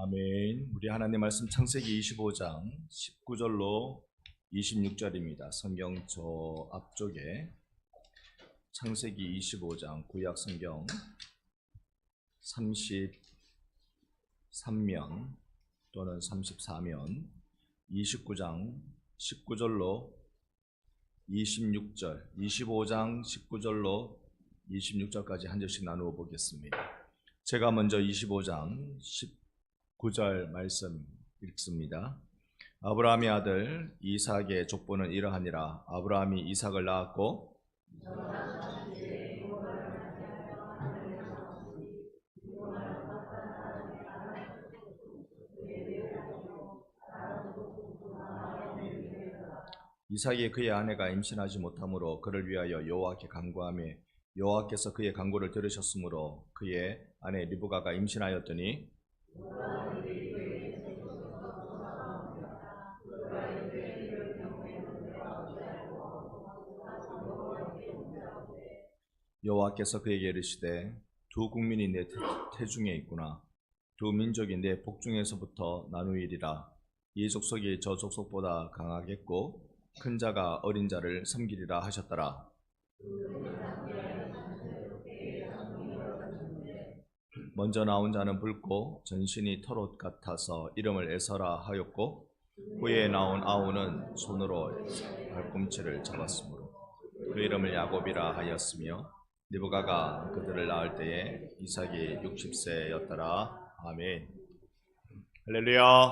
아멘. 우리 하나님 말씀 창세기 25장 19절로 26절입니다. 성경 저 앞쪽에 창세기 25장 구약 성경 33면 또는 34면 29장 19절로 26절, 25장 19절로 26절까지 한 절씩 나누어 보겠습니다. 제가 먼저 25장 19절 말씀 읽습니다. 아브라함의 아들 이삭의 족보는 이러하니라. 아브라함이 이삭을 낳았고 이삭이 그의 아내가 임신하지 못하므로 그를 위하여 여호와께 간구하며 여호와께서 그의 간구를 들으셨으므로 그의 아내 리브가가 임신하였더니 여호와께서 그에게 이르시되 두 국민이 내 태중에 있구나. 두 민족이 내 복중에서부터 나누이리라. 이 족속이 저 족속보다 강하겠고 큰 자가 어린 자를 섬기리라 하셨더라. 먼저 나온 자는 붉고 전신이 털옷 같아서 이름을 에서라 하였고 후에 나온 아우는 손으로 발꿈치를 잡았으므로 그 이름을 야곱이라 하였으며 리브가가 그들을 낳을 때에 이삭이 60세였더라. 아멘. 할렐루야.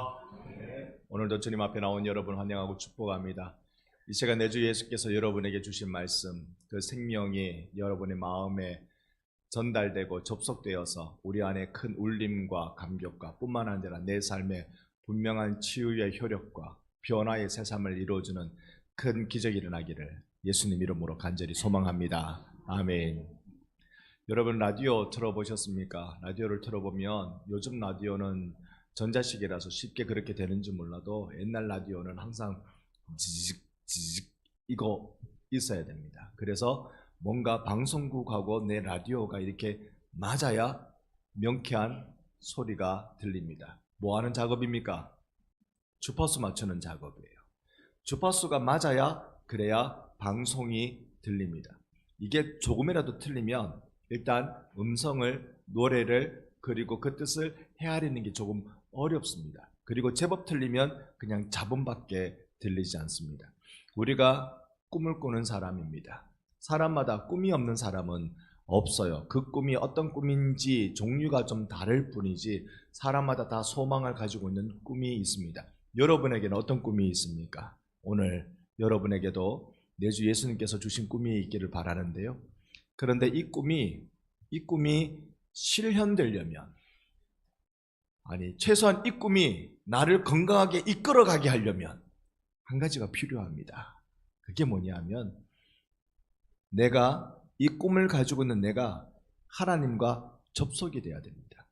오늘도 주님 앞에 나온 여러분 환영하고 축복합니다. 이 시간 내 주 예수께서 여러분에게 주신 말씀, 그 생명이 여러분의 마음에 전달되고 접속되어서 우리 안에 큰 울림과 감격과 뿐만 아니라 내 삶에 분명한 치유의 효력과 변화의 새삼을 이루어주는 큰 기적이 일어나기를 예수님 이름으로 간절히 소망합니다. 아멘. 여러분 라디오 틀어보셨습니까? 라디오를 틀어보면 요즘 라디오는 전자식이라서 쉽게 그렇게 되는지 몰라도 옛날 라디오는 항상 지직 이거 있어야 됩니다. 그래서 뭔가 방송국하고 내 라디오가 이렇게 맞아야 명쾌한 소리가 들립니다. 뭐 하는 작업입니까? 주파수 맞추는 작업이에요. 주파수가 맞아야 그래야 방송이 들립니다. 이게 조금이라도 틀리면 일단 음성을, 노래를 그리고 그 뜻을 헤아리는 게 조금 어렵습니다. 그리고 제법 틀리면 그냥 잡음밖에 들리지 않습니다. 우리가 꿈을 꾸는 사람입니다. 사람마다 꿈이 없는 사람은 없어요. 그 꿈이 어떤 꿈인지 종류가 좀 다를 뿐이지 사람마다 다 소망을 가지고 있는 꿈이 있습니다. 여러분에게는 어떤 꿈이 있습니까? 오늘 여러분에게도 내 주 예수님께서 주신 꿈이 있기를 바라는데요. 그런데 이 꿈이 실현되려면, 아니 최소한 이 꿈이 나를 건강하게 이끌어가게 하려면 한 가지가 필요합니다. 그게 뭐냐면 내가 이 꿈을 가지고 있는 내가 하나님과 접속이 돼야 됩니다.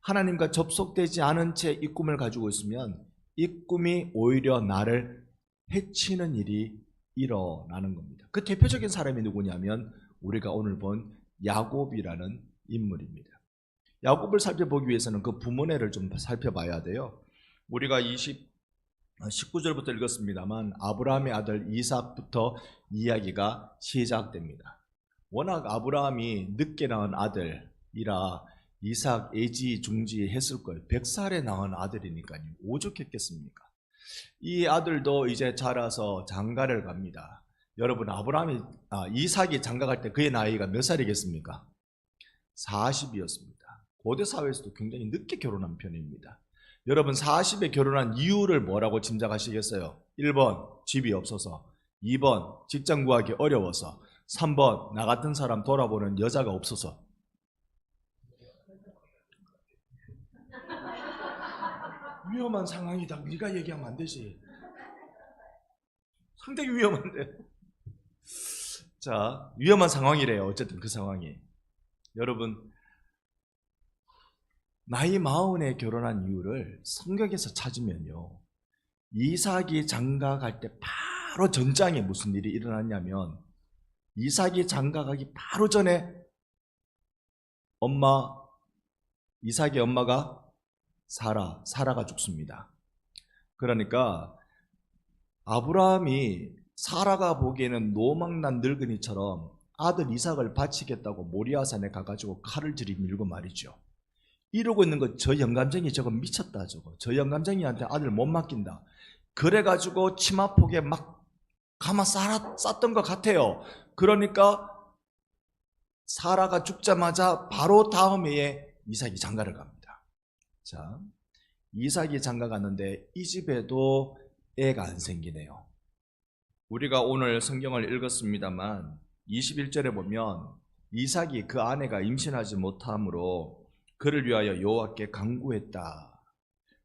하나님과 접속되지 않은 채 이 꿈을 가지고 있으면 이 꿈이 오히려 나를 해치는 일이 일어나는 겁니다. 그 대표적인 사람이 누구냐면 우리가 오늘 본 야곱이라는 인물입니다. 야곱을 살펴보기 위해서는 그 부모네를 좀 살펴봐야 돼요. 우리가 19절부터 읽었습니다만 아브라함의 아들 이삭부터 이야기가 시작됩니다. 워낙 아브라함이 늦게 낳은 아들이라 이삭 애지중지 했을 거예요. 100살에 낳은 아들이니까요. 오죽했겠습니까? 이 아들도 이제 자라서 장가를 갑니다. 여러분 이삭이 장가갈 때 그의 나이가 몇 살이겠습니까? 40이었습니다. 고대 사회에서도 굉장히 늦게 결혼한 편입니다. 여러분 40에 결혼한 이유를 뭐라고 짐작하시겠어요? 1번 집이 없어서, 2번 직장 구하기 어려워서, 3번 나 같은 사람 돌아보는 여자가 없어서. 위험한 상황이다. 네가 얘기하면 안 되지. 상당히 위험한데. 자, 위험한 상황이래요. 어쨌든 그 상황이. 여러분 나이 40에 결혼한 이유를 성경에서 찾으면요, 이삭이 장가갈 때 바로 전장에 무슨 일이 일어났냐면 이삭이 장가가기 바로 전에 이삭의 엄마가 사라가 죽습니다. 그러니까 아브라함이 사라가 보기에는 노망난 늙은이처럼 아들 이삭을 바치겠다고 모리아산에 가가지고 칼을 들이밀고 말이죠. 이러고 있는 거 저 영감쟁이 저거 미쳤다 저거. 저 영감쟁이한테 아들 못 맡긴다. 그래가지고 치마폭에 막 가마 쌌던 것 같아요. 그러니까 사라가 죽자마자 바로 다음 해에 이삭이 장가를 갑니다. 자, 이삭이 장가 갔는데 이 집에도 애가 안 생기네요. 우리가 오늘 성경을 읽었습니다만 21절에 보면 이삭이 그 아내가 임신하지 못함으로 그를 위하여 여호와께 간구했다.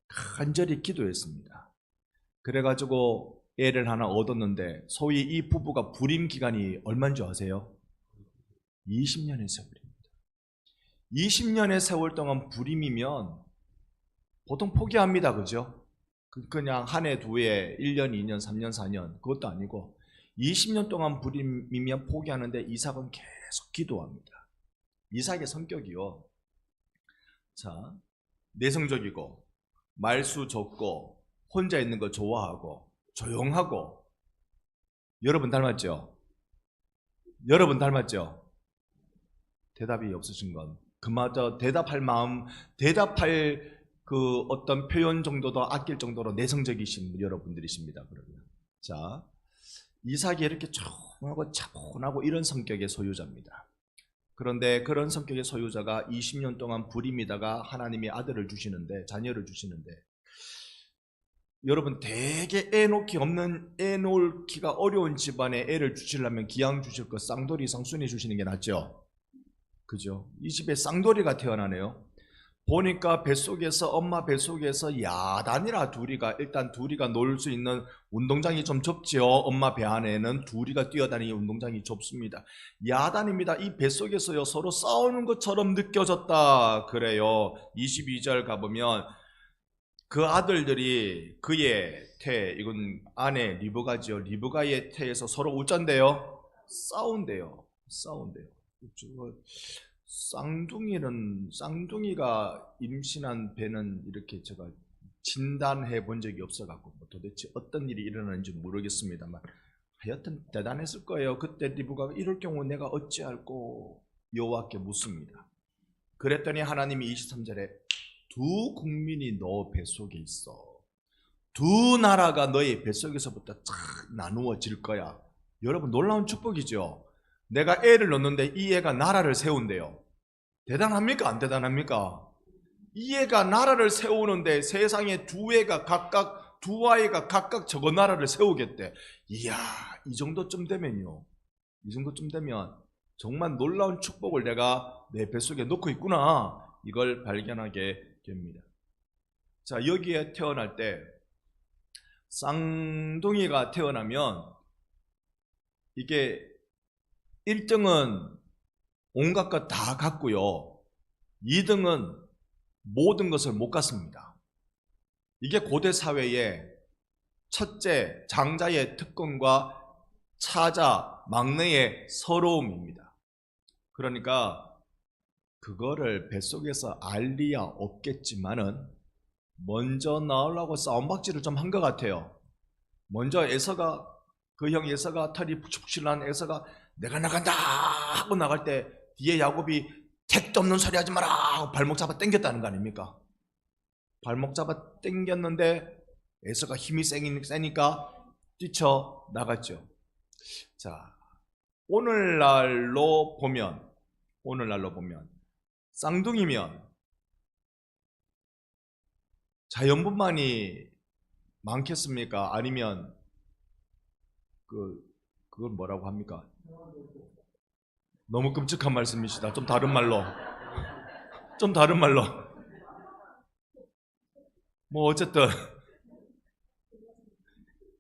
간절히 기도했습니다. 그래가지고 애를 하나 얻었는데 소위 이 부부가 불임 기간이 얼마인 줄 아세요? 20년의 세월입니다. 20년의 세월 동안 불임이면 보통 포기합니다. 그죠? 그냥 한 해, 두 해, 1년, 2년, 3년, 4년 그것도 아니고 20년 동안 불임이면 포기하는데 이삭은 계속 기도합니다. 이삭의 성격이요. 자, 내성적이고 말수 적고 혼자 있는 거 좋아하고 조용하고. 여러분 닮았죠? 여러분 닮았죠? 대답이 없으신 건 그마저 대답할 마음, 대답할 그 어떤 표현 정도도 아낄 정도로 내성적이신 여러분들이십니다. 그러면 자, 이삭이 이렇게 조용하고 차분하고 이런 성격의 소유자입니다. 그런데 그런 성격의 소유자가 20년 동안 불임이다가 하나님이 아들을 주시는데, 자녀를 주시는데, 여러분 되게 애 놓기가 어려운 집안에 애를 주시려면 기왕 주실 거 쌍돌이 상순이 주시는 게 낫죠. 그죠? 이 집에 쌍돌이가 태어나네요. 보니까 뱃속에서, 엄마 뱃속에서 야단이라 일단 둘이가 놀 수 있는 운동장이 좀 좁지요. 엄마 배 안에는 둘이가 뛰어다니는 운동장이 좁습니다. 야단입니다. 이 뱃속에서요 서로 싸우는 것처럼 느껴졌다 그래요. 22절 가보면 그 아들들이 그의 태, 이건 아내 리브가지요. 리브가의 태에서 서로 어쩐대요? 싸운대요. 쌍둥이가 임신한 배는 이렇게 제가 진단해 본 적이 없어갖고 도대체 어떤 일이 일어나는지 모르겠습니다만 하여튼 대단했을 거예요. 그때 리브가가 이럴 경우 내가 어찌할꼬 여호와께 묻습니다. 그랬더니 하나님이 23절에 두 국민이 너 뱃속에 있어. 두 나라가 너의 뱃속에서부터 쫙 나누어질 거야. 여러분 놀라운 축복이죠. 내가 애를 낳는데 이 애가 나라를 세운대요. 대단합니까? 안 대단합니까? 이 애가 나라를 세우는데 세상에 두 아이가 각각 저거 나라를 세우겠대. 이야, 이 정도쯤 되면 정말 놀라운 축복을 내가 내 뱃속에 놓고 있구나. 이걸 발견하게 됩니다. 자, 여기에 태어날 때 쌍둥이가 태어나면 이게 1등은 온갖 것 다 갖고요. 2등은 모든 것을 못 갖습니다. 이게 고대 사회의 첫째, 장자의 특권과 차자, 막내의 서러움입니다. 그러니까 그거를 뱃속에서 알 리야 없겠지만은 먼저 나오려고 싸움박질을 좀 한 것 같아요. 먼저 에서가, 그 형 에서가, 털이 푹푹실한 에서가 내가 나간다 하고 나갈 때 뒤에 야곱이 택도 없는 소리 하지 마라 하고 발목 잡아 당겼다는 거 아닙니까? 발목 잡아 당겼는데 에서가 힘이 세니까 뛰쳐나갔죠. 자, 오늘날로 보면 쌍둥이면 자연분만이 많겠습니까? 아니면 그걸 뭐라고 합니까? 너무 끔찍한 말씀이시다. 좀 다른 말로 뭐 어쨌든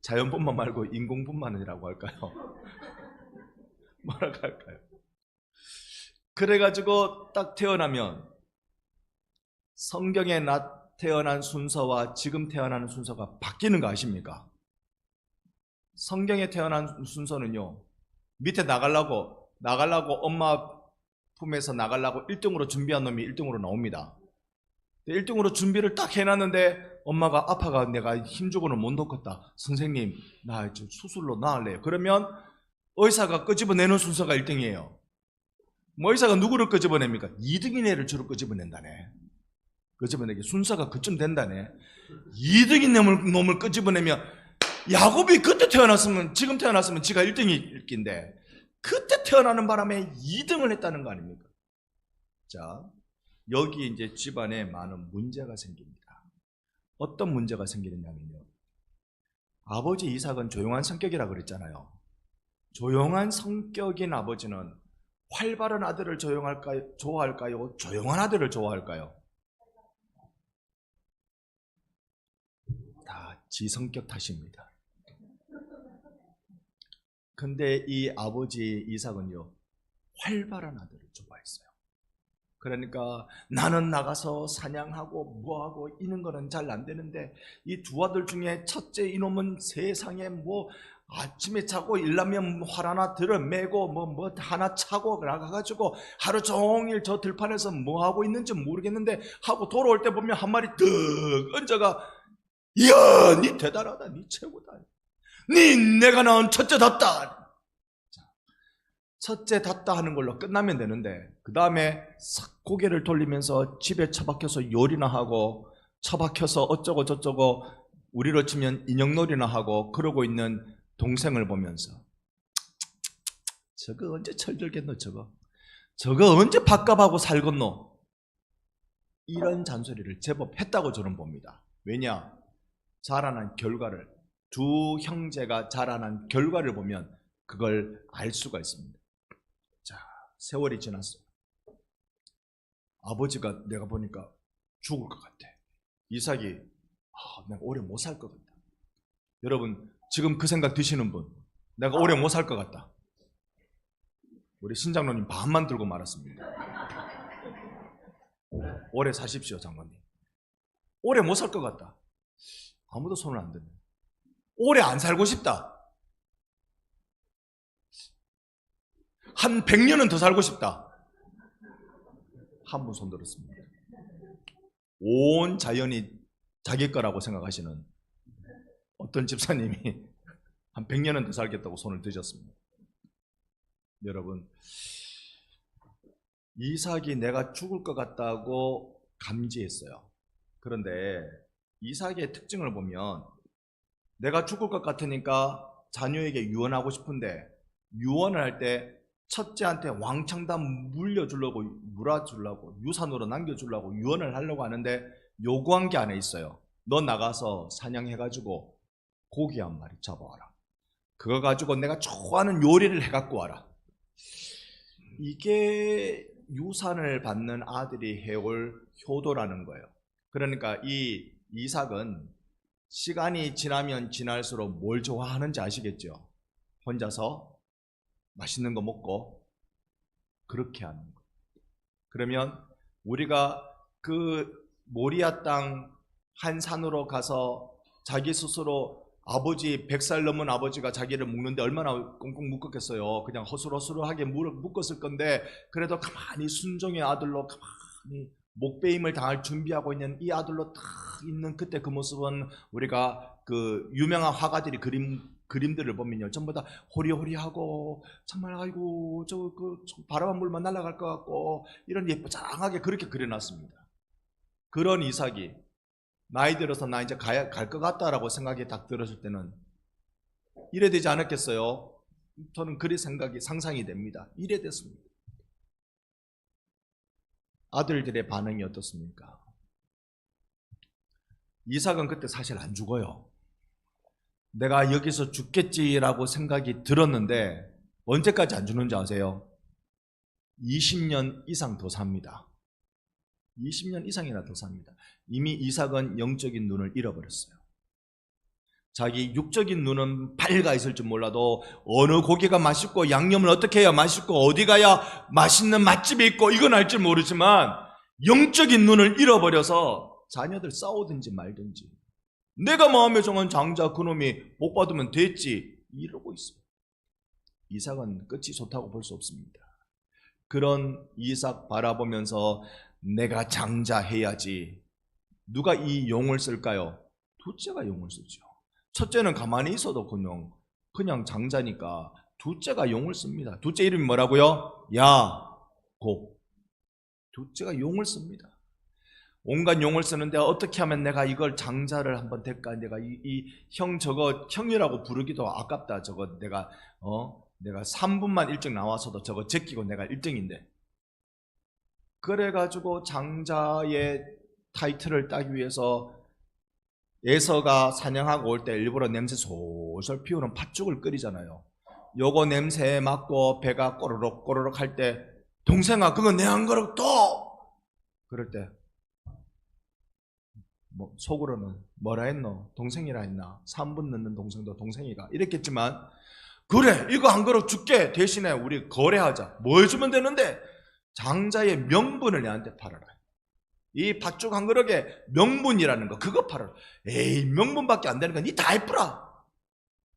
자연분만 말고 인공분만이라고 할까요? 뭐라고 할까요? 그래가지고 딱 태어나면 성경에 태어난 순서와 지금 태어나는 순서가 바뀌는 거 아십니까? 성경에 태어난 순서는요, 밑에 나가려고 엄마 품에서 나가려고 1등으로 준비한 놈이 1등으로 나옵니다. 1등으로 준비를 딱 해놨는데 엄마가 아파가 내가 힘주고는 못 놓겠다. 선생님 나 수술로 나을래요. 그러면 의사가 끄집어내는 순서가 1등이에요. 뭐 의사가 누구를 끄집어냅니까? 2등인 애를 주로 끄집어낸다네. 끄집어내기 순서가 그쯤 된다네. 2등인 놈을 끄집어내면 야곱이 그때 태어났으면 지금 태어났으면 지가 1등일 낀데 그때 태어나는 바람에 2등을 했다는 거 아닙니까? 자, 여기 이제 집안에 많은 문제가 생깁니다. 어떤 문제가 생기느냐면요. 아버지 이삭은 조용한 성격이라 그랬잖아요. 조용한 성격인 아버지는 활발한 아들을 좋아할까요? 조용한 아들을 좋아할까요? 다 지 성격 탓입니다. 근데 이 아버지 이삭은요, 활발한 아들을 좋아했어요. 그러니까 나는 나가서 사냥하고 뭐하고 이런 거는 잘 안 되는데 이 두 아들 중에 첫째 이놈은 세상에 뭐 아침에 자고 일나면 활 하나 들어매고 뭐 하나 차고 나가가지고 하루 종일 저 들판에서 뭐 하고 있는지 모르겠는데 하고 돌아올 때 보면 한 마리 득 얹어가 이야 니 대단하다 니 최고다 니 내가 낳은 첫째답다. 첫째답다 하는 걸로 끝나면 되는데 그 다음에 싹 고개를 돌리면서 집에 처박혀서 요리나 하고 처박혀서 어쩌고 저쩌고 우리로 치면 인형놀이나 하고 그러고 있는 동생을 보면서 저거 언제 철들겠노 저거 언제 밥값하고 살겠노 이런 잔소리를 제법 했다고 저는 봅니다. 왜냐? 자라난 결과를 두 형제가 자라난 결과를 보면 그걸 알 수가 있습니다. 자, 세월이 지났어요. 아버지가 내가 보니까 죽을 것 같아. 이삭이 내가 오래 못 살 것 같다. 여러분 지금 그 생각 드시는 분 내가 오래 못 살 것 같다. 우리 신장로님 반만 들고 말았습니다. 오래 사십시오 장로님. 오래 못 살 것 같다. 아무도 손을 안 드네. 오래 안 살고 싶다. 한 100년은 더 살고 싶다. 한 분 손 들었습니다. 온 자연이 자기 거라고 생각하시는 어떤 집사님이 한 100년은 더 살겠다고 손을 드셨습니다. 여러분, 이삭이 내가 죽을 것 같다고 감지했어요. 그런데 이삭의 특징을 보면 내가 죽을 것 같으니까 자녀에게 유언하고 싶은데 유언을 할 때 첫째한테 왕창 다 물려주려고 물어주려고 유산으로 남겨주려고 유언을 하려고 하는데 요구한 게 안에 있어요. 너 나가서 사냥해가지고 고기 한 마리 잡아와라. 그거 가지고 내가 좋아하는 요리를 해갖고 와라. 이게 유산을 받는 아들이 해올 효도라는 거예요. 그러니까 이 이삭은 시간이 지나면 지날수록 뭘 좋아하는지 아시겠죠? 혼자서 맛있는 거 먹고 그렇게 하는 거. 그러면 우리가 그 모리아 땅 한 산으로 가서 자기 스스로 아버지 100살 넘은 아버지가 자기를 묶는데 얼마나 꽁꽁 묶었겠어요. 그냥 허술허술하게 묶었을 건데 그래도 가만히 순종의 아들로 가만히 목베임을 당할 준비하고 있는 이 아들로 딱 있는 그때 그 모습은 우리가 그 유명한 화가들이 그림들을 보면요 전부 다 호리호리하고 정말 아이고 저 바람 불만 날아갈 것 같고 이런 예쁘장하게 그렇게 그려놨습니다. 그런 이삭이 나이 들어서 나 이제 갈 것 같다라고 생각이 딱 들었을 때는 이래 되지 않았겠어요? 저는 그리 생각이 상상이 됩니다. 이래 됐습니다. 아들들의 반응이 어떻습니까? 이삭은 그때 사실 안 죽어요. 내가 여기서 죽겠지라고 생각이 들었는데 언제까지 안 죽는지 아세요? 20년 이상 더 삽니다. 20년 이상이나 더 삽니다. 이미 이삭은 영적인 눈을 잃어버렸어요. 자기 육적인 눈은 밝아 있을 줄 몰라도 어느 고기가 맛있고 양념을 어떻게 해야 맛있고 어디 가야 맛있는 맛집이 있고 이건 알 줄 모르지만 영적인 눈을 잃어버려서 자녀들 싸우든지 말든지 내가 마음에 정한 장자 그놈이 복 받으면 됐지 이러고 있어요. 이삭은 끝이 좋다고 볼 수 없습니다. 그런 이삭 바라보면서 내가 장자해야지 누가 이 용을 쓸까요? 둘째가 용을 쓰죠. 첫째는 가만히 있어도 그냥 장자니까 둘째가 용을 씁니다. 둘째 이름이 뭐라고요? 야곱. 둘째가 용을 씁니다. 온갖 용을 쓰는데 어떻게 하면 내가 이걸 장자를 한번 될까? 내가 형 저거 형이라고 부르기도 아깝다. 저거 내가 3분만 일찍 나와서도 저거 제끼고 내가 1등인데. 그래가지고 장자의 타이틀을 따기 위해서 에서가 사냥하고 올 때 일부러 냄새 솔솔 피우는 팥죽을 끓이잖아요. 요거 냄새에 맡고 배가 꼬르륵 꼬르륵 할 때 동생아 그거 내 한 그릇 또! 그럴 때 속으로는 뭐라 했노? 동생이라 했나? 3분 늦는 동생도 동생이가 이랬겠지만 그래 이거 한 그릇 줄게. 대신에 우리 거래하자. 뭐 해주면 되는데? 장자의 명분을 내한테 팔아라. 이 팥죽 한 그릇에 명분이라는 거 그거 팔아라. 에이 명분밖에 안 되는 거 니 다 해뿌라.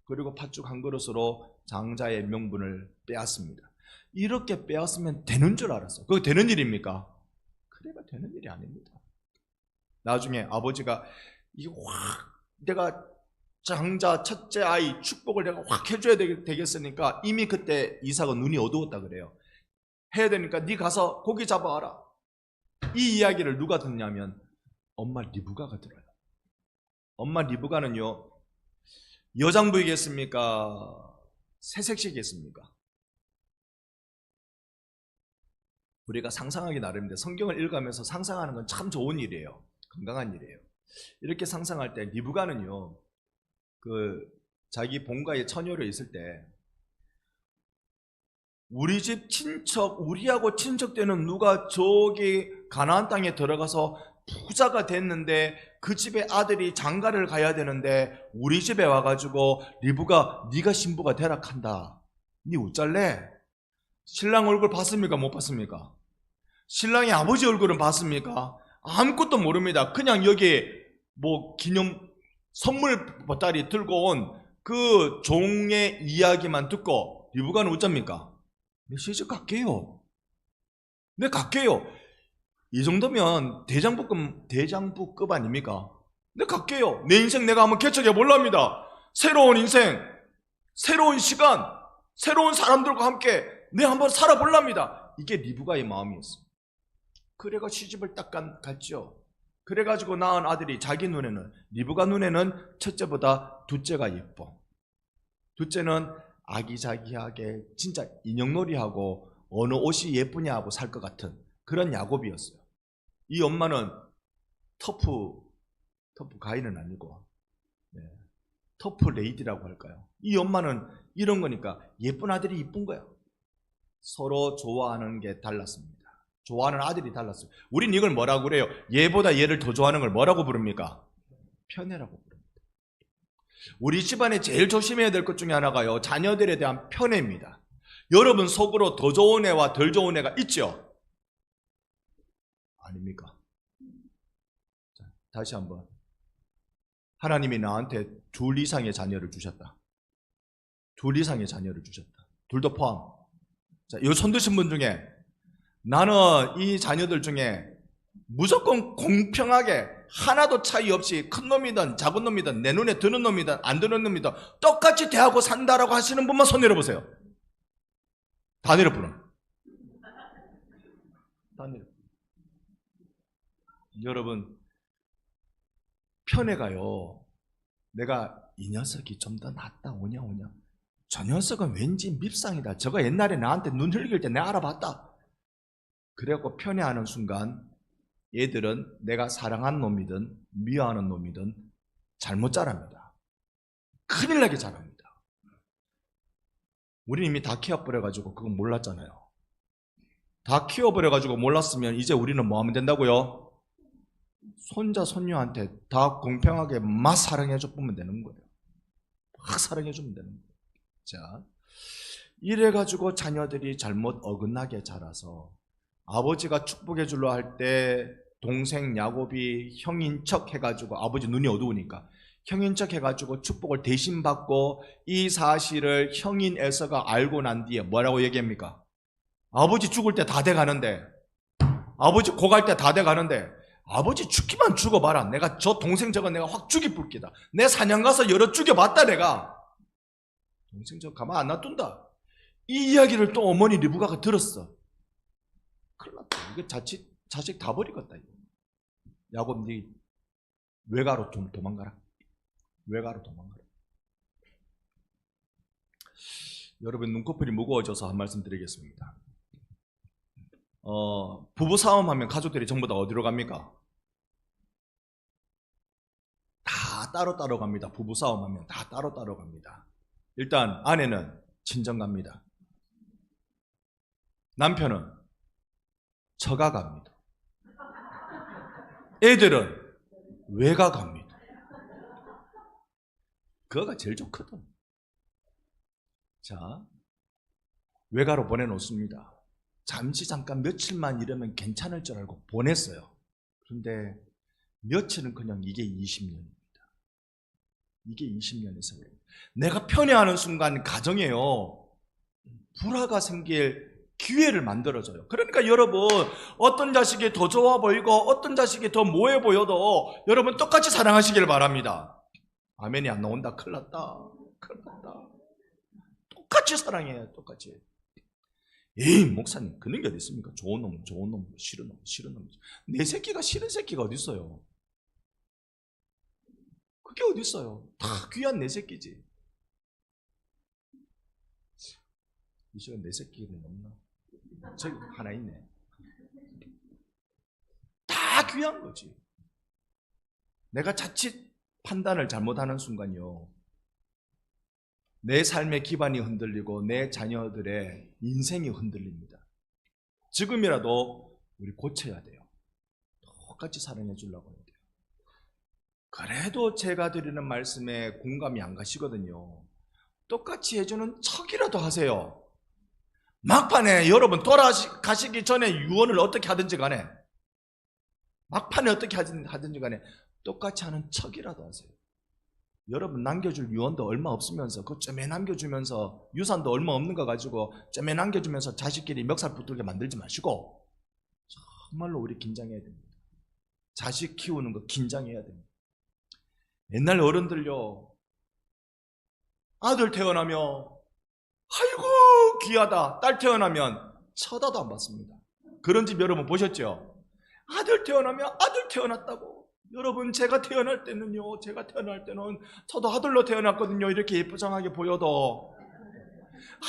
그리고 팥죽 한 그릇으로 장자의 명분을 빼앗습니다. 이렇게 빼앗으면 되는 줄 알았어. 그거 되는 일입니까? 그래가 되는 일이 아닙니다. 나중에 아버지가 이거 확 내가 장자 첫째 아이 축복을 내가 확 해줘야 되겠으니까 이미 그때 이삭은 눈이 어두웠다 그래요. 해야 되니까 네 가서 고기 잡아와라. 이 이야기를 누가 듣냐면 엄마 리브가가 들어요. 엄마 리브가는요 여장부이겠습니까? 새색시겠습니까? 우리가 상상하기 나름인데 성경을 읽으면서 상상하는 건 참 좋은 일이에요. 건강한 일이에요. 이렇게 상상할 때 리브가는요 자기 본가에 처녀로 있을 때 우리 집 친척, 우리하고 친척되는 누가 저기 가나안 땅에 들어가서 부자가 됐는데 그 집에 아들이 장가를 가야 되는데 우리 집에 와가지고 리브가 네가 신부가 되라 한다. 니 어쩔래? 신랑 얼굴 봤습니까? 못 봤습니까? 신랑의 아버지 얼굴은 봤습니까? 아무것도 모릅니다. 그냥 여기 기념 선물 보따리 들고 온 그 종의 이야기만 듣고 리브가는 어쩝니까? 내 시집 갈게요. 내 갈게요. 이 정도면 대장부급 아닙니까? 내 갈게요. 내 인생 내가 한번 개척해 볼랍니다. 새로운 인생, 새로운 시간, 새로운 사람들과 함께 내 한번 살아볼랍니다. 이게 리브가의 마음이었어요. 그래가 시집을 딱 갔죠. 그래가지고 낳은 아들이 자기 눈에는 리브가 눈에는 첫째보다 둘째가 예뻐. 둘째는 아기자기하게 진짜 인형놀이하고 어느 옷이 예쁘냐 하고 살 것 같은 그런 야곱이었어요. 이 엄마는 터프 가이는 아니고 터프 레이디라고 할까요? 이 엄마는 이런 거니까 예쁜 아들이 이쁜 거야. 서로 좋아하는 게 달랐습니다. 좋아하는 아들이 달랐어요. 우린 이걸 뭐라고 그래요? 얘보다 얘를 더 좋아하는 걸 뭐라고 부릅니까? 편애라고 부릅니다. 우리 집안에 제일 조심해야 될 것 중에 하나가요, 자녀들에 대한 편애입니다. 여러분 속으로 더 좋은 애와 덜 좋은 애가 있죠? 아닙니까? 자, 다시 한번. 하나님이 나한테 둘 이상의 자녀를 주셨다. 둘 이상의 자녀를 주셨다. 둘도 포함. 자, 이 손 드신 분 중에 나는 이 자녀들 중에 무조건 공평하게 하나도 차이 없이 큰 놈이든 작은 놈이든 내 눈에 드는 놈이든 안 드는 놈이든 똑같이 대하고 산다라고 하시는 분만 손 내려보세요. 다 내려보는. 다 내려. 여러분, 편애가요, 내가 이 녀석이 좀 더 낫다 오냐 저 녀석은 왠지 밉상이다. 저거 옛날에 나한테 눈 흘길 때 내가 알아봤다. 그래갖고 편애하는 순간 얘들은 내가 사랑하는 놈이든 미워하는 놈이든 잘못 자랍니다. 큰일 나게 자랍니다. 우리는 이미 다 키워버려가지고 그건 몰랐잖아요. 다 키워버려가지고 몰랐으면 이제 우리는 뭐 하면 된다고요? 손자 손녀한테 다 공평하게 막 사랑해줘 보면 되는 거예요. 막 사랑해주면 되는 거예요. 자, 이래가지고 자녀들이 잘못 어긋나게 자라서 아버지가 축복해 줄라 할 때 동생 야곱이 형인 척 해가지고, 아버지 눈이 어두우니까 형인 척 해가지고 축복을 대신 받고, 이 사실을 형인 에서가 알고 난 뒤에 뭐라고 얘기합니까? 아버지 죽을 때 다 돼가는데, 아버지 고갈 때 다 돼가는데 아버지 죽기만 죽어봐라. 내가 저 동생 저거 내가 확 죽이 뿔기다. 내 사냥 가서 여러 죽여봤다 내가. 동생 저거 가만 안 놔둔다. 이 이야기를 또 어머니 리브가가 들었어. 큰일 났다. 이거 자식 다 버리겠다. 이거. 야곱 네 외가로 좀 도망가라. 외가로 도망가라. 여러분 눈꺼풀이 무거워져서 한 말씀 드리겠습니다. 부부싸움하면 가족들이 전부 다 어디로 갑니까? 다 따로따로 갑니다. 부부싸움하면 다 따로따로 갑니다. 일단 아내는 친정 갑니다. 남편은 처가 갑니다. 애들은 외가 갑니다. 그거가 제일 좋거든. 자, 외가로 보내놓습니다. 잠시 잠깐 며칠만 이러면 괜찮을 줄 알고 보냈어요. 그런데 며칠은 그냥 이게 20년입니다. 이게 20년의 세월. 내가 편애하는 순간 가정에요, 불화가 생길 기회를 만들어줘요. 그러니까 여러분, 어떤 자식이 더 좋아 보이고 어떤 자식이 더 모해 보여도 여러분 똑같이 사랑하시길 바랍니다. 아멘이 안 나온다. 큰일 났다. 큰일 났다. 똑같이 사랑해요. 똑같이. 에이 목사님 그런 게 어디 있습니까? 좋은 놈, 좋은 놈, 싫은 놈, 싫은 놈. 내 새끼가 싫은 새끼가 어디 있어요? 그게 어디 있어요? 다 귀한 내 새끼지. 이 시간 내 새끼는 없나? 저기 하나 있네. 다 귀한 거지. 내가 자칫 판단을 잘못하는 순간요, 내 삶의 기반이 흔들리고 내 자녀들의 인생이 흔들립니다. 지금이라도 우리 고쳐야 돼요. 똑같이 사랑해 주려고 해야 돼요. 그래도 제가 드리는 말씀에 공감이 안 가시거든요. 똑같이 해주는 척이라도 하세요. 막판에 여러분 돌아가시기 전에 유언을 어떻게 하든지 간에, 막판에 어떻게 하든지 간에 똑같이 하는 척이라도 하세요. 여러분 남겨줄 유언도 얼마 없으면서 그 쨈에 남겨주면서 유산도 얼마 없는 거 가지고 쨈에 남겨주면서 자식끼리 멱살 붙들게 만들지 마시고 정말로 우리 긴장해야 됩니다. 자식 키우는 거 긴장해야 됩니다. 옛날 어른들요, 아들 태어나면 아이고 귀하다, 딸 태어나면 쳐다도 안 봤습니다. 그런 집 여러분 보셨죠? 아들 태어나면 아들 태어났다고. 여러분 제가 태어날 때는 저도 아들로 태어났거든요. 이렇게 예쁘장하게 보여도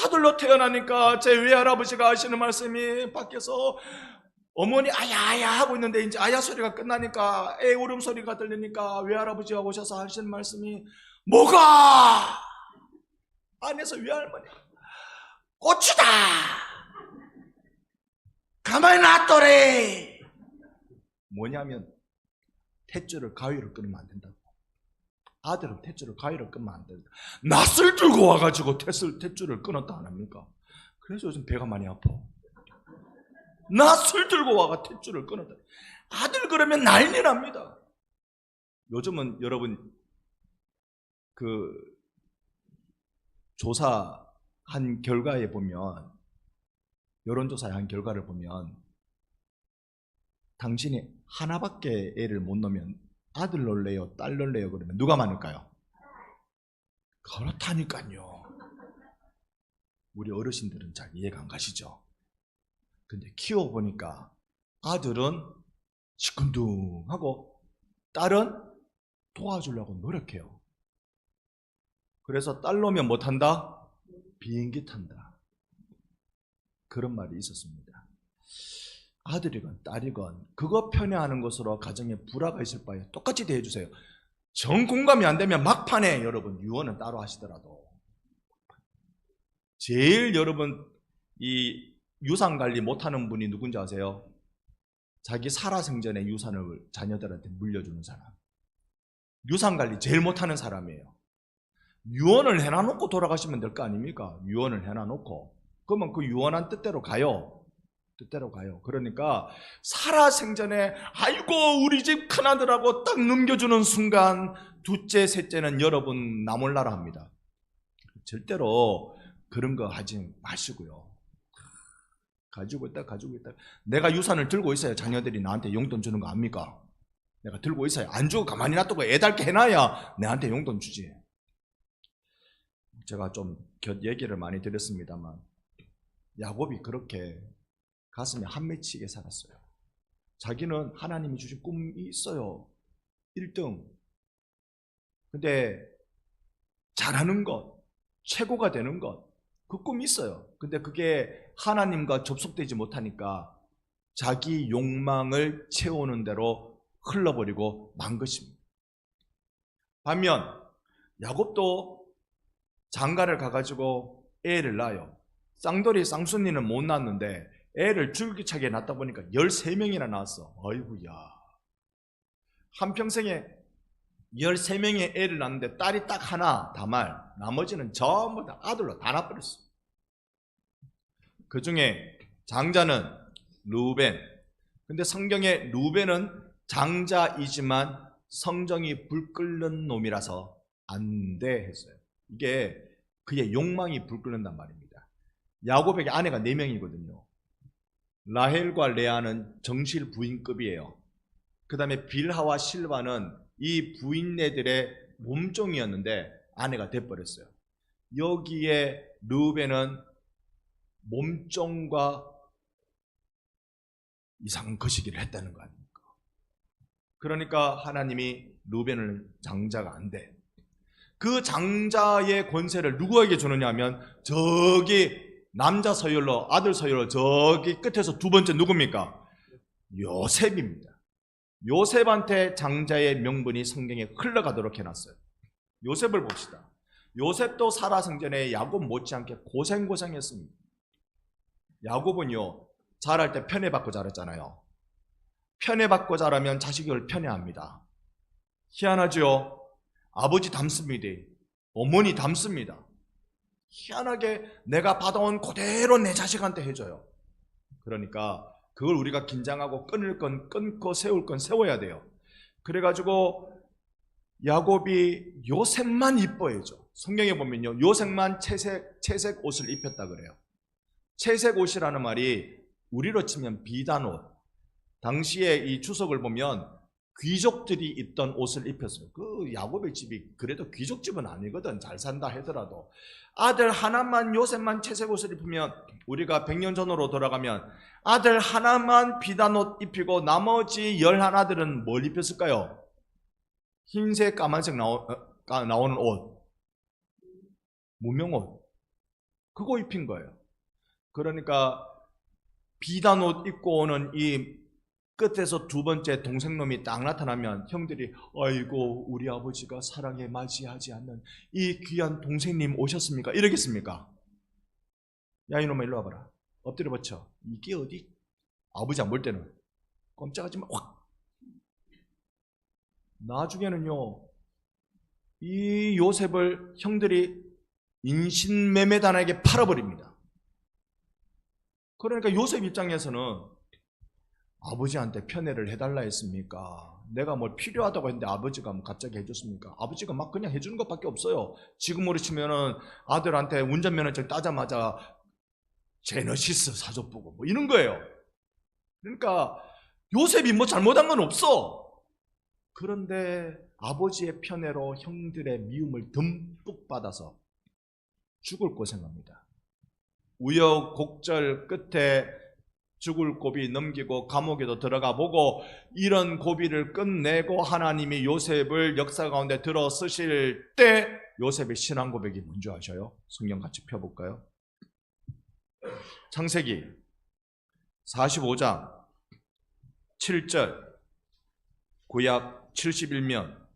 아들로 태어나니까 제 외할아버지가 하시는 말씀이, 밖에서 어머니 아야아야 하고 있는데 이제 아야 소리가 끝나니까 애 울음소리가 들리니까 외할아버지가 오셔서 하시는 말씀이 뭐가? 안에서 외할머니 고추다 가만히 놔둬래. 뭐냐면 탯줄을 가위로 끊으면 안 된다고. 아들은 탯줄을 가위로 끊으면 안 된다. 낫을 들고 와가지고 탯줄을 끊었다 안 합니까? 그래서 요즘 배가 많이 아파. 낫을 들고 와가 탯줄을 끊었다. 아들 그러면 난리 납니다. 요즘은 여러분 그 조사한 결과에 보면, 여론조사의 한 결과를 보면, 당신이 하나밖에 애를 못 넣으면 아들 넣을래요, 딸 넣을래요? 그러면 누가 많을까요? 그렇다니까요. 우리 어르신들은 잘 이해가 안 가시죠? 근데 키워보니까 아들은 시큰둥하고 딸은 도와주려고 노력해요. 그래서 딸 넣으면 뭐 탄다? 비행기 탄다. 그런 말이 있었습니다. 아들이건 딸이건 그거 편애하는 것으로 가정에 불화가 있을 바에 똑같이 대해주세요. 정 공감이 안 되면 막판에 여러분 유언은 따로 하시더라도, 제일 여러분 이 유산 관리 못하는 분이 누군지 아세요? 자기 살아생전에 유산을 자녀들한테 물려주는 사람. 유산 관리 제일 못하는 사람이에요. 유언을 해놔놓고 돌아가시면 될 거 아닙니까? 유언을 해놔놓고 그러면 그 유언한 뜻대로 가요. 뜻대로 가요. 그러니까 살아생전에 아이고 우리 집 큰아들하고 딱 넘겨주는 순간 둘째, 셋째는 여러분 나 몰라라 합니다. 절대로 그런 거 하지 마시고요. 가지고 있다. 내가 유산을 들고 있어야 자녀들이 나한테 용돈 주는 거 압니까? 내가 들고 있어야, 안 주고 가만히 놔두고 애달게 해놔야 내한테 용돈 주지. 제가 좀 얘기를 많이 드렸습니다만 야곱이 그렇게 가슴에 한 맺히게 살았어요. 자기는 하나님이 주신 꿈이 있어요. 1등. 근데 잘하는 것, 최고가 되는 것, 그 꿈이 있어요. 근데 그게 하나님과 접속되지 못하니까 자기 욕망을 채우는 대로 흘러버리고 만 것입니다. 반면 야곱도 장가를 가가지고 애를 낳아요. 쌍돌이 쌍순이는 못 낳았는데 애를 줄기차게 낳다 보니까 13명이나 낳았어. 아이고야. 한평생에 13명의 애를 낳았는데 딸이 딱 하나 다말, 나머지는 전부 다 아들로 다 낳아버렸어. 그 중에 장자는 루벤. 근데 성경에 루벤은 장자이지만 성정이 불 끓는 놈이라서 안 돼 했어요. 이게 그의 욕망이 불 끓는단 말입니다. 야곱에게 아내가 4명이거든요. 라헬과 레아는 정실 부인급이에요. 그 다음에 빌하와 실바는 이 부인네들의 몸종이었는데 아내가 돼버렸어요. 여기에 르우벤은 몸종과 이상한 거시기를 했다는 거 아닙니까? 그러니까 하나님이 르우벤을 장자가 안 돼. 그 장자의 권세를 누구에게 주느냐 하면 저기 남자 서열로, 아들 서열로 저기 끝에서 두 번째 누굽니까? 요셉입니다. 요셉한테 장자의 명분이 성경에 흘러가도록 해놨어요. 요셉을 봅시다. 요셉도 사라 생전에 야곱 못지않게 고생했습니다. 야곱은요, 자랄 때 편애받고 자랐잖아요. 편애받고 자라면 자식을 편애합니다. 희한하죠? 아버지 닮습니다. 어머니 닮습니다. 희한하게 내가 받아온 그대로 내 자식한테 해줘요. 그러니까 그걸 우리가 긴장하고 끊을 건 끊고 세울 건 세워야 돼요. 그래가지고 야곱이 요셉만 이뻐해줘. 성경에 보면요, 요셉만 채색 옷을 입혔다 그래요. 채색 옷이라는 말이 우리로 치면 비단 옷. 당시에 이 주석을 보면 귀족들이 입던 옷을 입혔어요. 그 야곱의 집이 그래도 귀족집은 아니거든. 잘 산다 하더라도. 아들 하나만, 요셉만 채색 옷을 입으면, 우리가 100년 전으로 돌아가면 아들 하나만 비단 옷 입히고 나머지 11아들은 뭘 입혔을까요? 흰색, 까만색 나오는 옷, 무명옷, 그거 입힌 거예요. 그러니까 비단 옷 입고 오는 이 끝에서 두 번째 동생놈이 딱 나타나면 형들이 아이고 우리 아버지가 사랑에 맞이하지 않는 이 귀한 동생님 오셨습니까? 이러겠습니까? 야 이놈아 일로 와봐라. 엎드려 버쳐. 이게 어디? 아버지 안 볼 때는 꼼짝하지 마. 확. 나중에는요, 이 요셉을 형들이 인신매매단에게 팔아버립니다. 그러니까 요셉 입장에서는 아버지한테 편애를 해달라 했습니까? 내가 뭘 필요하다고 했는데 아버지가 갑자기 해줬습니까? 아버지가 막 그냥 해주는 것밖에 없어요. 지금으로 치면은 아들한테 운전면허증 따자마자 제너시스 사줬보고 뭐 이런 거예요. 그러니까 요셉이 뭐 잘못한 건 없어. 그런데 아버지의 편애로 형들의 미움을 듬뿍 받아서 죽을 고생합니다. 우여곡절 끝에 죽을 고비 넘기고 감옥에도 들어가 보고 이런 고비를 끝내고 하나님이 요셉을 역사 가운데 들어 쓰실 때 요셉의 신앙 고백이 뭔지 아셔요? 성경 같이 펴볼까요? 창세기 45장 7절, 구약 71면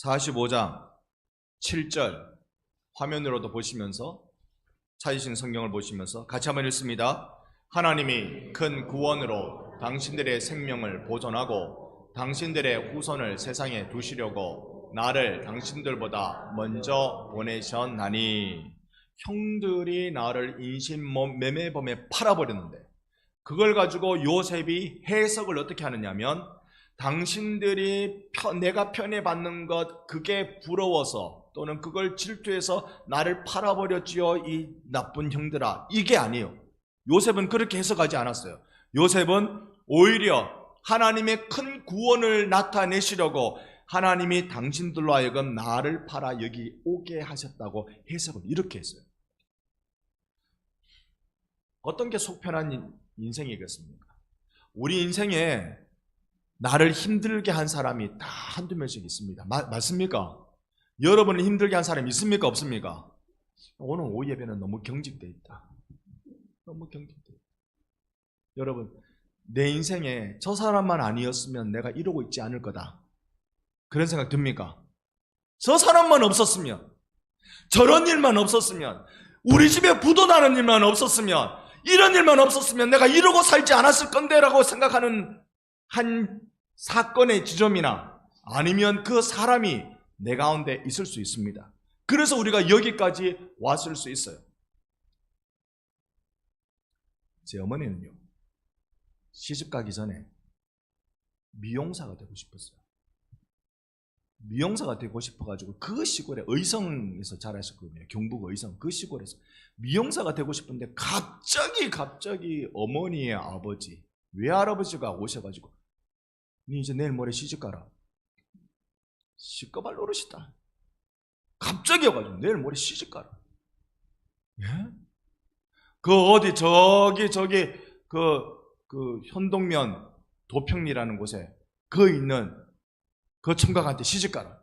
45장 7절 화면으로도 보시면서 찾으신 성경을 보시면서 같이 한번 읽습니다. 하나님이 큰 구원으로 당신들의 생명을 보존하고 당신들의 후손을 세상에 두시려고 나를 당신들보다 먼저 보내셨나니. 형들이 나를 인신매매범에 팔아버렸는데 그걸 가지고 요셉이 해석을 어떻게 하느냐면 당신들이 내가 편애받는 것 그게 부러워서 또는 그걸 질투해서 나를 팔아버렸지요 이 나쁜 형들아, 이게 아니에요. 요셉은 그렇게 해석하지 않았어요. 요셉은 오히려 하나님의 큰 구원을 나타내시려고 하나님이 당신들로 하여금 나를 팔아 여기 오게 하셨다고 해석을 이렇게 했어요. 어떤 게 속편한 인생이겠습니까? 우리 인생에 나를 힘들게 한 사람이 다 한두 명씩 있습니다. 맞습니까? 여러분을 힘들게 한 사람이 있습니까? 없습니까? 오늘 오후 예배는 너무 경직되어 있다. 너무 경직되어 있다. 여러분, 내 인생에 저 사람만 아니었으면 내가 이러고 있지 않을 거다. 그런 생각 듭니까? 저 사람만 없었으면, 저런 일만 없었으면, 우리 집에 부도 나는 일만 없었으면, 이런 일만 없었으면 내가 이러고 살지 않았을 건데 라고 생각하는 한 사건의 지점이나 아니면 그 사람이 내 가운데 있을 수 있습니다. 그래서 우리가 여기까지 왔을 수 있어요. 제 어머니는요, 시집 가기 전에 미용사가 되고 싶었어요. 미용사가 되고 싶어가지고 그 시골에 의성에서 자라셨거든요. 경북 의성 그 시골에서 미용사가 되고 싶은데 갑자기 어머니의 아버지 외할아버지가 오셔가지고 니 이제 내일 모레 시집 가라. 시꺼발 노릇이다. 갑자기 와가지고 내일 모레 시집 가라. 예? 그 어디 저기 그 현동면 도평리라는 곳에 그 있는 그 청각한테 시집 가라.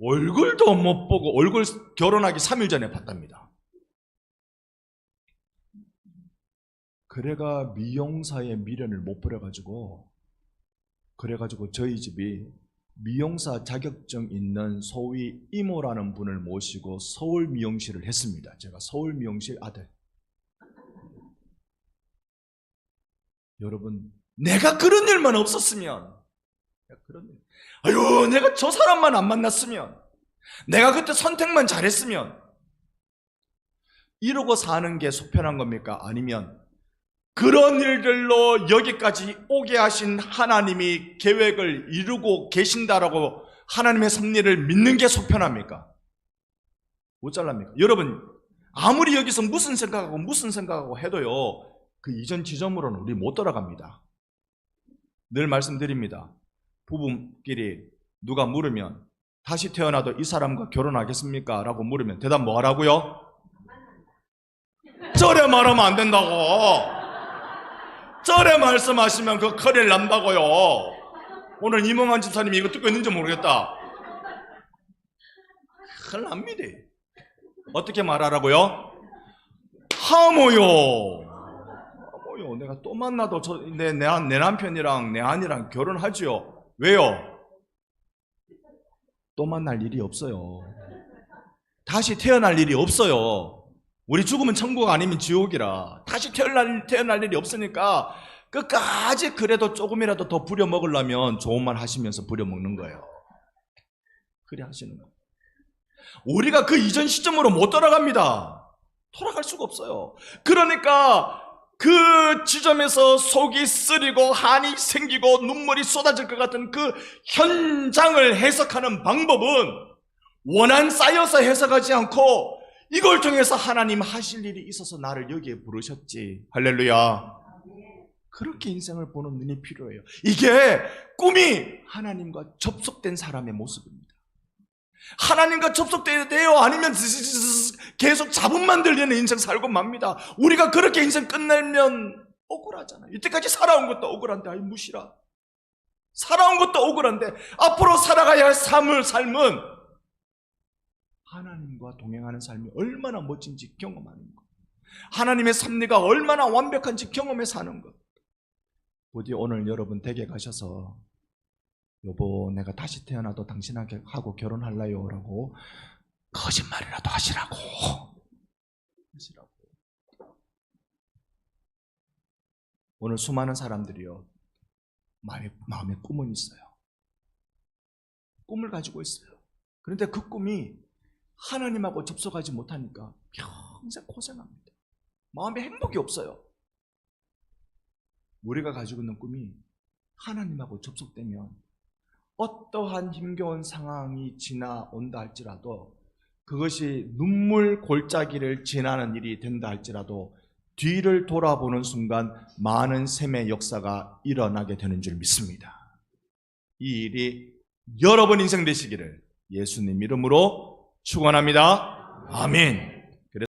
얼굴도 못 보고 얼굴 결혼하기 3일 전에 봤답니다. 그래가 미용사의 미련을 못 버려가지고 그래가지고 저희 집이 미용사 자격증 있는 소위 이모라는 분을 모시고 서울 미용실을 했습니다. 제가 서울 미용실 아들. 여러분, 내가 그런 일만 없었으면, 아유, 내가 저 사람만 안 만났으면, 내가 그때 선택만 잘했으면, 이러고 사는 게 속편한 겁니까? 아니면 그런 일들로 여기까지 오게 하신 하나님이 계획을 이루고 계신다라고 하나님의 섭리를 믿는 게 속편합니까? 못 잘랍니까? 여러분, 아무리 여기서 무슨 생각하고 해도요, 그 이전 지점으로는 우리 못 돌아갑니다. 늘 말씀드립니다. 부부끼리 누가 물으면 다시 태어나도 이 사람과 결혼하겠습니까? 라고 물으면 대답 뭐 하라고요? 저래 말하면 안 된다고. 저래 말씀하시면 그 큰일 난다고요. 오늘 이몽환 집사님이 이거 듣고 있는지 모르겠다. 큰일 납니다. 어떻게 말하라고요? 하모요. 내가 또 만나도 내 남편이랑 내 아내랑 결혼하지요. 왜요? 또 만날 일이 없어요. 다시 태어날 일이 없어요. 우리 죽으면 천국 아니면 지옥이라 다시 태어날 일이 없으니까 끝까지 그래도 조금이라도 더 부려먹으려면 좋은 말 하시면서 부려먹는 거예요. 그래 하시는 거예요. 우리가 그 이전 시점으로 못 돌아갑니다. 돌아갈 수가 없어요. 그러니까 그 지점에서 속이 쓰리고 한이 생기고 눈물이 쏟아질 것 같은 그 현장을 해석하는 방법은 원한 쌓여서 해석하지 않고 이걸 통해서 하나님 하실 일이 있어서 나를 여기에 부르셨지. 할렐루야. 그렇게 인생을 보는 눈이 필요해요. 이게 꿈이 하나님과 접속된 사람의 모습입니다. 하나님과 접속돼야 돼요? 아니면 계속 잡음만 들리는 인생 살고 맙니다. 우리가 그렇게 인생 끝내면 억울하잖아요. 이때까지 살아온 것도 억울한데 아이 무시라. 살아온 것도 억울한데 앞으로 살아가야 할 삶은 하나님과 동행하는 삶이 얼마나 멋진지 경험하는 것, 하나님의 섭리가 얼마나 완벽한지 경험해 사는 것. 부디 오늘 여러분 댁에 가셔서 여보 내가 다시 태어나도 당신하고 결혼할래요 라고 거짓말이라도 하시라고. 오늘 수많은 사람들이요 마음에 꿈은 있어요. 꿈을 가지고 있어요. 그런데 그 꿈이 하나님하고 접속하지 못하니까 평생 고생합니다. 마음에 행복이 없어요. 우리가 가지고 있는 꿈이 하나님하고 접속되면 어떠한 힘겨운 상황이 지나온다 할지라도 그것이 눈물 골짜기를 지나는 일이 된다 할지라도 뒤를 돌아보는 순간 많은 셈의 역사가 일어나게 되는 줄 믿습니다. 이 일이 여러분 인생 되시기를 예수님 이름으로 축원합니다. 아멘.